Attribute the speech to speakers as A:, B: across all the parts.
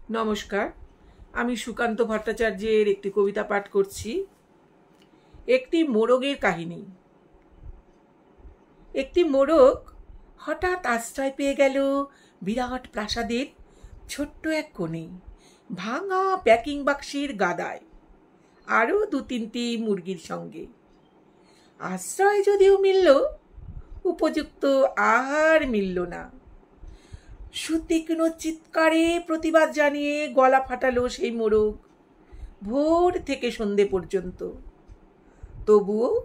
A: নমস্কার, আমি সুকান্ত ভট্টাচার্যের একটি কবিতা পাঠ করছি। একটি মোরগের কাহিনী। একটি মোরগ হঠাৎ আশ্রয় পেয়ে গেল বিরাট প্রাসাদের ছোট্ট এক কোণে, ভাঙা প্যাকিং বাক্সের গাদায়, আরও ২-৩টি মুরগির সঙ্গে। আশ্রয় যদিও মিলল, উপযুক্ত আহার মিলল না। সুতীক্ষ্ণ চিৎকারে প্রতিবাদ জানিয়ে গলা ফাটালো সেই মোরগ ভোর থেকে সন্ধে পর্যন্ত। তবুও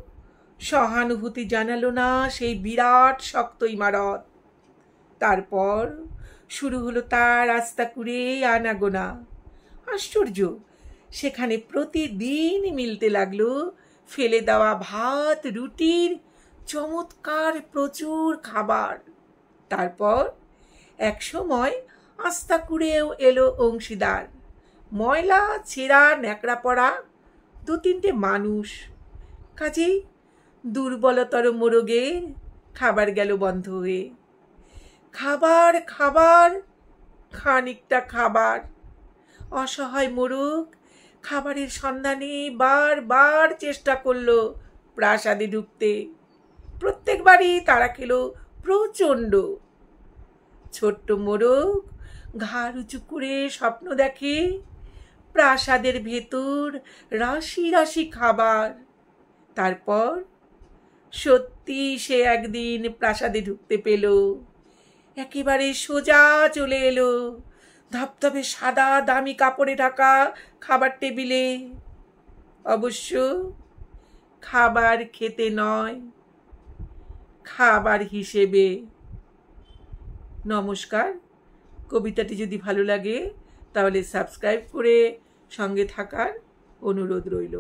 A: সহানুভূতি জানালো না সেই বিরাট শক্ত ইমারত। তারপর শুরু হলো তার আস্তাকুঁড়ে আনাগোনা। আশ্চর্য, সেখানে প্রতিদিন মিলতে লাগলো ফেলে দেওয়া ভাত, রুটির চমৎকার প্রচুর খাবার। তারপর এক সময় আস্তাকুঁড়েও এলো অংশীদার, ময়লা ছেঁড়া ন্যাকড়া পড়া ২-৩টে মানুষ। কাজেই দুর্বলতর মোরগের খাবার গেল বন্ধ হয়ে। খাবার খাবার, খানিকটা খাবার। অসহায় মোরগ খাবারের সন্ধানে বারবার চেষ্টা করলো প্রাসাদে ঢুকতে। প্রত্যেকবারই তারা খেলো প্রচণ্ড। ছোট্ট মোরগ ঘাড় উঁচু করে স্বপ্ন দেখে প্রাসাদের ভেতর রাশি রাশি খাবার। তারপর সত্যি সে একদিন প্রাসাদে ঢুকতে পেল। একেবারে সোজা চলে এলো ধপধপে সাদা দামি কাপড়ে ঢাকা খাবার টেবিলে। অবশ্য খাবার খেতে নয়, খাবার হিসেবে। নমস্কার, কবিতাটি যদি ভালো লাগে তাহলে সাবস্ক্রাইব করে সঙ্গে থাকার অনুরোধ রইল।